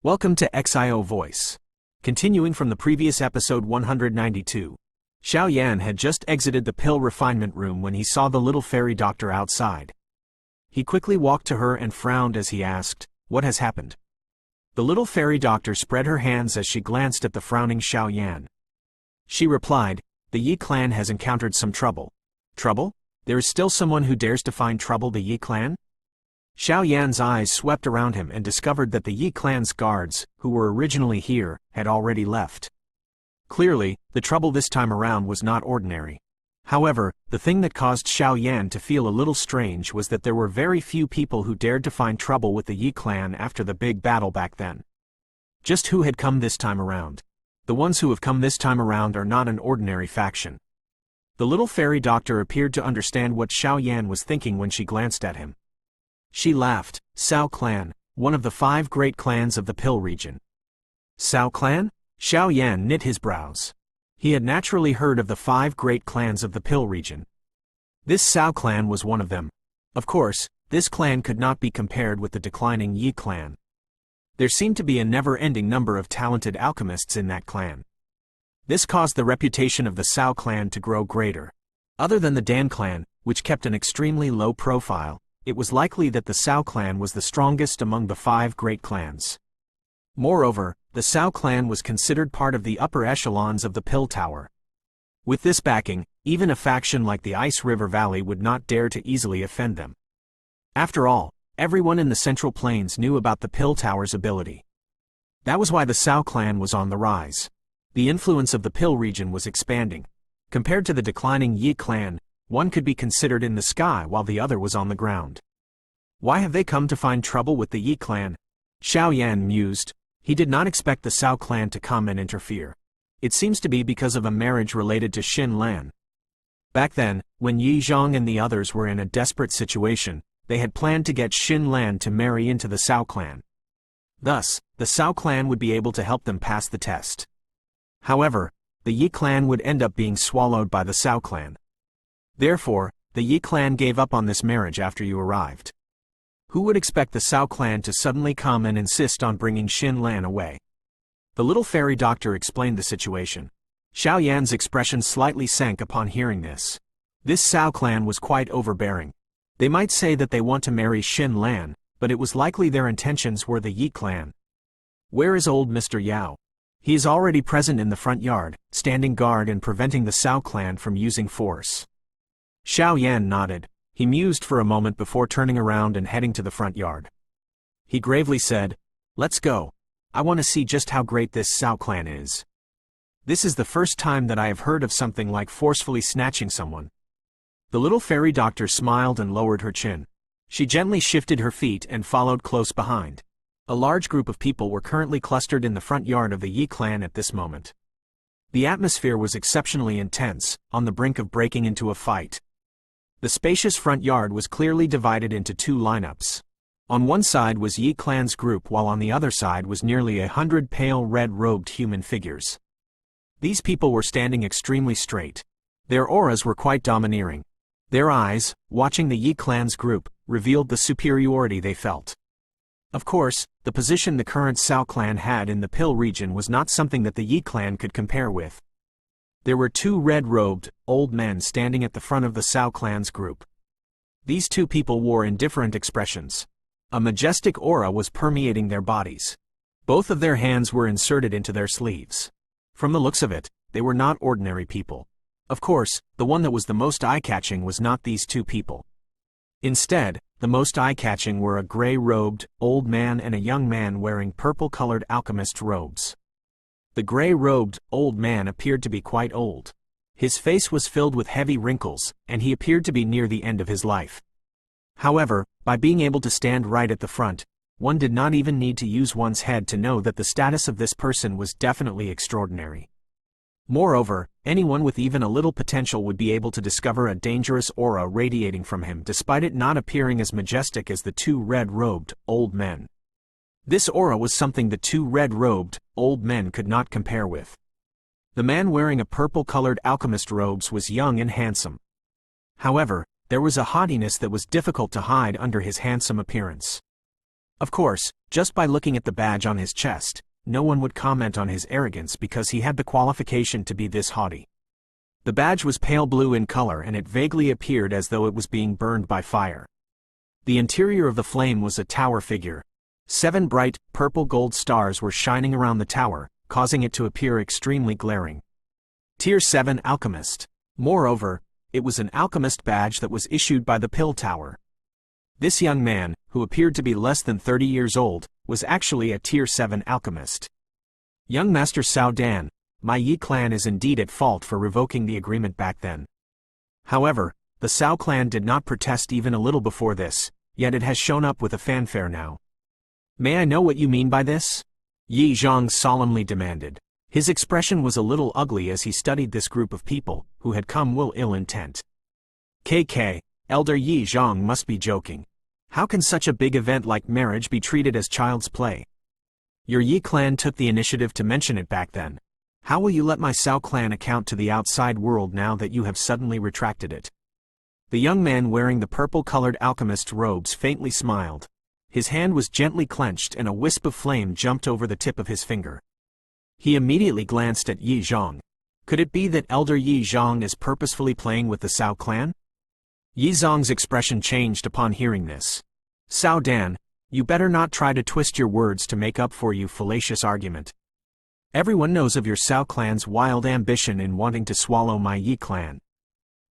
Welcome to XIO Voice. Continuing from the previous episode 192, Xiao Yan had just exited the pill refinement room when he saw the little fairy doctor outside. He quickly walked to her and frowned as he asked, "What has happened?" The little fairy doctor spread her hands as she glanced at the frowning Xiao Yan. She replied, "The Yi clan has encountered some trouble." "Trouble? There is still someone who dares to find trouble, the Yi clan?" Xiao Yan's eyes swept around him and discovered that the Yi clan's guards, who were originally here, had already left. Clearly, the trouble this time around was not ordinary. However, the thing that caused Xiao Yan to feel a little strange was that there were very few people who dared to find trouble with the Yi clan after the big battle back then. Just who had come this time around? The ones who have come this time around are not an ordinary faction. The little fairy doctor appeared to understand what Xiao Yan was thinking when she glanced at him. She laughed. "Cao clan, one of the 5 great clans of the Pill region." Cao clan? Xiao Yan knit his brows. He had naturally heard of the 5 great clans of the Pill region. This Cao clan was one of them. Of course, this clan could not be compared with the declining Yi clan. There seemed to be a never-ending number of talented alchemists in that clan. This caused the reputation of the Cao clan to grow greater. Other than the Dan clan, which kept an extremely low profile, it was likely that the Cao clan was the strongest among the 5 great clans. Moreover, the Cao clan was considered part of the upper echelons of the Pill Tower. With this backing, even a faction like the Ice River Valley would not dare to easily offend them. After all, everyone in the Central Plains knew about the Pill Tower's ability. That was why the Cao clan was on the rise. The influence of the Pill region was expanding. Compared to the declining Yi clan, one could be considered in the sky while the other was on the ground. Why have they come to find trouble with the Yi clan? Xiao Yan mused. He did not expect the Cao clan to come and interfere. It seems to be because of a marriage related to Xin Lan. Back then, when Yi Zhang and the others were in a desperate situation, they had planned to get Xin Lan to marry into the Cao clan. Thus, the Cao clan would be able to help them pass the test. However, the Yi clan would end up being swallowed by the Cao clan. Therefore, the Yi clan gave up on this marriage after you arrived. Who would expect the Cao clan to suddenly come and insist on bringing Xin Lan away? The little fairy doctor explained the situation. Xiao Yan's expression slightly sank upon hearing this. This Cao clan was quite overbearing. They might say that they want to marry Xin Lan, but it was likely their intentions were the Yi clan. Where is old Mr. Yao? He is already present in the front yard, standing guard and preventing the Cao clan from using force. Xiao Yan nodded. He mused for a moment before turning around and heading to the front yard. He gravely said, "Let's go. I want to see just how great this Cao clan is. This is the first time that I have heard of something like forcefully snatching someone." The little fairy doctor smiled and lowered her chin. She gently shifted her feet and followed close behind. A large group of people were currently clustered in the front yard of the Yi clan at this moment. The atmosphere was exceptionally intense, on the brink of breaking into a fight. The spacious front yard was clearly divided into 2 lineups. On one side was Yi clan's group while on the other side was nearly 100 pale red-robed human figures. These people were standing extremely straight. Their auras were quite domineering. Their eyes, watching the Yi clan's group, revealed the superiority they felt. Of course, the position the current Cao clan had in the Pill region was not something that the Yi clan could compare with. There were 2 red-robed, old men standing at the front of the Cao clan's group. These 2 people wore indifferent expressions. A majestic aura was permeating their bodies. Both of their hands were inserted into their sleeves. From the looks of it, they were not ordinary people. Of course, the one that was the most eye-catching was not these 2 people. Instead, the most eye-catching were a gray-robed, old man and a young man wearing purple-colored alchemist robes. The gray-robed, old man appeared to be quite old. His face was filled with heavy wrinkles, and he appeared to be near the end of his life. However, by being able to stand right at the front, one did not even need to use one's head to know that the status of this person was definitely extraordinary. Moreover, anyone with even a little potential would be able to discover a dangerous aura radiating from him despite it not appearing as majestic as the 2 red-robed, old men. This aura was something the 2 red-robed, old men could not compare with. The man wearing a purple-colored alchemist robes was young and handsome. However, there was a haughtiness that was difficult to hide under his handsome appearance. Of course, just by looking at the badge on his chest, no one would comment on his arrogance because he had the qualification to be this haughty. The badge was pale blue in color and it vaguely appeared as though it was being burned by fire. The interior of the flame was a tower figure. 7 bright, purple gold stars were shining around the tower, causing it to appear extremely glaring. Tier 7 Alchemist. Moreover, it was an alchemist badge that was issued by the Pill Tower. This young man, who appeared to be less than 30 years old, was actually a Tier 7 alchemist. Young Master Xiao Yan, my Yi clan is indeed at fault for revoking the agreement back then. However, the Xiao clan did not protest even a little before this, yet it has shown up with a fanfare now. May I know what you mean by this? Yi Zhang solemnly demanded. His expression was a little ugly as he studied this group of people, who had come with ill intent. KK, Elder Yi Zhang must be joking. How can such a big event like marriage be treated as child's play? Your Yi clan took the initiative to mention it back then. How will you let my Xiao clan account to the outside world now that you have suddenly retracted it? The young man wearing the purple-colored alchemist's robes faintly smiled. His hand was gently clenched and a wisp of flame jumped over the tip of his finger. He immediately glanced at Yi Zhang. Could it be that Elder Yi Zhang is purposefully playing with the Xiao clan? Yi Zhang's expression changed upon hearing this. Xiao Dan, you better not try to twist your words to make up for your fallacious argument. Everyone knows of your Xiao clan's wild ambition in wanting to swallow my Yi clan.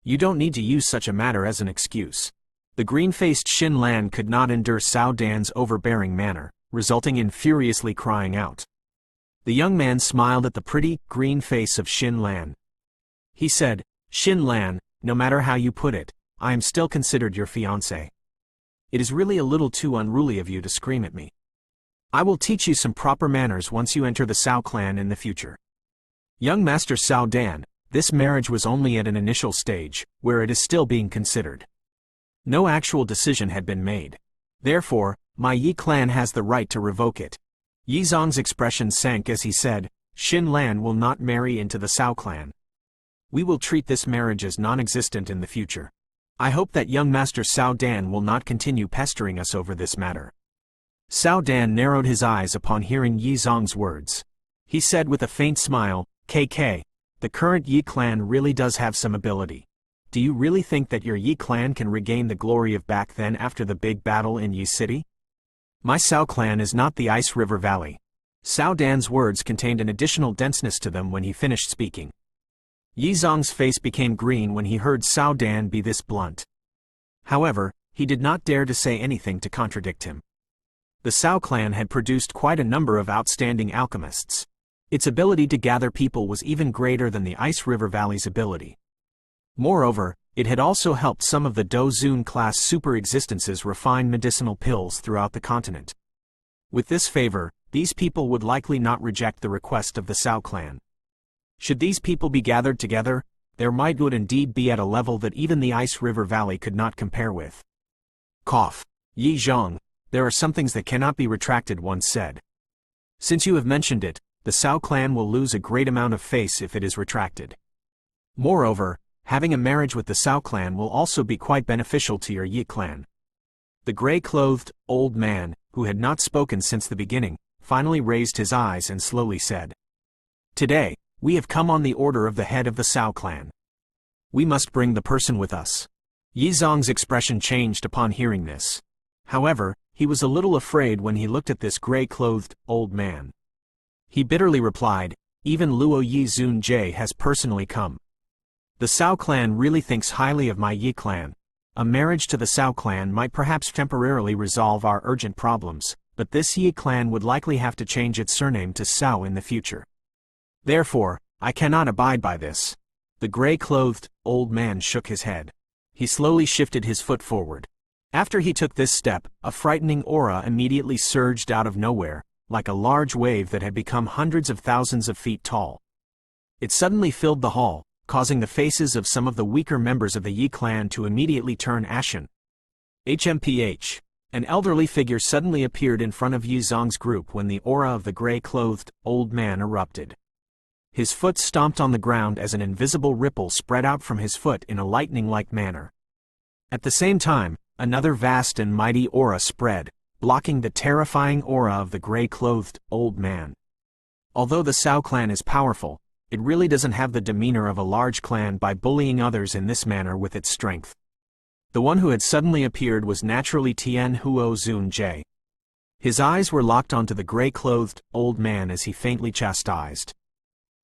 You don't need to use such a matter as an excuse. The green-faced Xin Lan could not endure Xiao Dan's overbearing manner, resulting in furiously crying out. The young man smiled at the pretty, green face of Xin Lan. He said, Xin Lan, no matter how you put it, I am still considered your fiancé. It is really a little too unruly of you to scream at me. I will teach you some proper manners once you enter the Xiao clan in the future. Young Master Xiao Dan, this marriage was only at an initial stage, where it is still being considered. No actual decision had been made. Therefore, my Yi clan has the right to revoke it. Yi Zhang's expression sank as he said, Xin Lan will not marry into the Xiao clan. We will treat this marriage as non-existent in the future. I hope that young Master Xiao Dan will not continue pestering us over this matter. Xiao Dan narrowed his eyes upon hearing Yi Zhang's words. He said with a faint smile, KK, the current Yi clan really does have some ability. Do you really think that your Yi clan can regain the glory of back then after the big battle in Yi City? My Xiao clan is not the Ice River Valley. Xiao Dan's words contained an additional denseness to them when he finished speaking. Yi Zhang's face became green when he heard Xiao Dan be this blunt. However, he did not dare to say anything to contradict him. The Xiao clan had produced quite a number of outstanding alchemists. Its ability to gather people was even greater than the Ice River Valley's ability. Moreover, it had also helped some of the Do Zun class super-existences refine medicinal pills throughout the continent. With this favor, these people would likely not reject the request of the Xiao clan. Should these people be gathered together, their might would indeed be at a level that even the Ice River Valley could not compare with. Cough. Yi Zhang, there are some things that cannot be retracted, once said. Since you have mentioned it, the Xiao clan will lose a great amount of face if it is retracted. Moreover, having a marriage with the Xiao clan will also be quite beneficial to your Yi clan. The gray-clothed, old man, who had not spoken since the beginning, finally raised his eyes and slowly said, Today, we have come on the order of the head of the Xiao clan. We must bring the person with us. Yi Zhang's expression changed upon hearing this. However, he was a little afraid when he looked at this gray-clothed, old man. He bitterly replied, Even Luo Yi Zun Jie has personally come. The Xiao clan really thinks highly of my Yi clan. A marriage to the Xiao clan might perhaps temporarily resolve our urgent problems, but this Yi clan would likely have to change its surname to Xiao in the future. Therefore, I cannot abide by this. The gray-clothed, old man shook his head. He slowly shifted his foot forward. After he took this step, a frightening aura immediately surged out of nowhere, like a large wave that had become hundreds of thousands of feet tall. It suddenly filled the hall, causing the faces of some of the weaker members of the Yi clan to immediately turn ashen. HMPH. An elderly figure suddenly appeared in front of Yi Zhang's group when the aura of the gray-clothed, old man erupted. His foot stomped on the ground as an invisible ripple spread out from his foot in a lightning-like manner. At the same time, another vast and mighty aura spread, blocking the terrifying aura of the gray-clothed old man. Although the Xiao clan is powerful, it really doesn't have the demeanor of a large clan by bullying others in this manner with its strength. The one who had suddenly appeared was naturally Tien Huo Zun J. His eyes were locked onto the gray-clothed old man as he faintly chastised.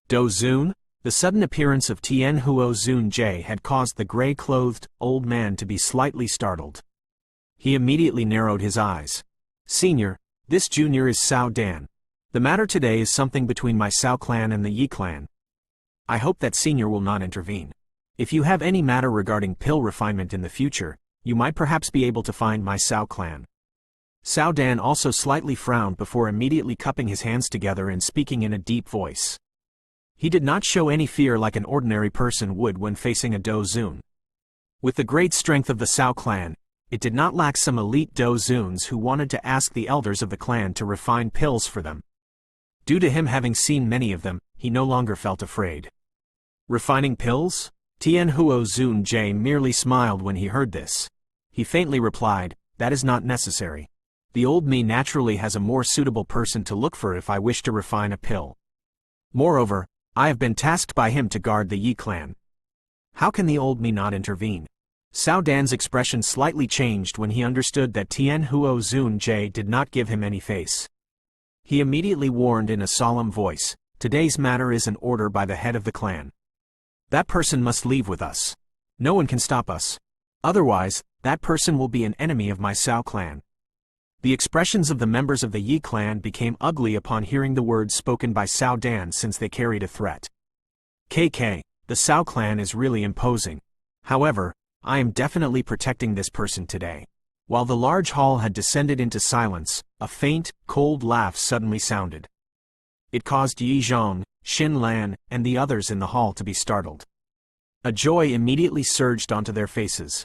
Do Zun? The sudden appearance of Tien Huo Zun J had caused the gray-clothed old man to be slightly startled. He immediately narrowed his eyes. Senior, this junior is Xiao Dan. The matter today is something between my Xiao clan and the Yi clan. I hope that Senior will not intervene. If you have any matter regarding pill refinement in the future, you might perhaps be able to find my Xiao clan. Xiao Dan also slightly frowned before immediately cupping his hands together and speaking in a deep voice. He did not show any fear like an ordinary person would when facing a Do Zun. With the great strength of the Xiao clan, it did not lack some elite Do Zuns who wanted to ask the elders of the clan to refine pills for them. Due to him having seen many of them, he no longer felt afraid. Refining pills? Tien Huo Zun J merely smiled when he heard this. He faintly replied, that is not necessary. The old me naturally has a more suitable person to look for if I wish to refine a pill. Moreover, I have been tasked by him to guard the Yi clan. How can the old me not intervene? Xiao Dan's expression slightly changed when he understood that Tien Huo Zun J did not give him any face. He immediately warned in a solemn voice, today's matter is an order by the head of the clan. That person must leave with us. No one can stop us. Otherwise, that person will be an enemy of my Xiao clan. The expressions of the members of the Yi clan became ugly upon hearing the words spoken by Xiao Dan since they carried a threat. KK, the Xiao clan is really imposing. However, I am definitely protecting this person today. While the large hall had descended into silence, a faint, cold laugh suddenly sounded. It caused Yi Zhong, Xin Lan, and the others in the hall to be startled. A joy immediately surged onto their faces.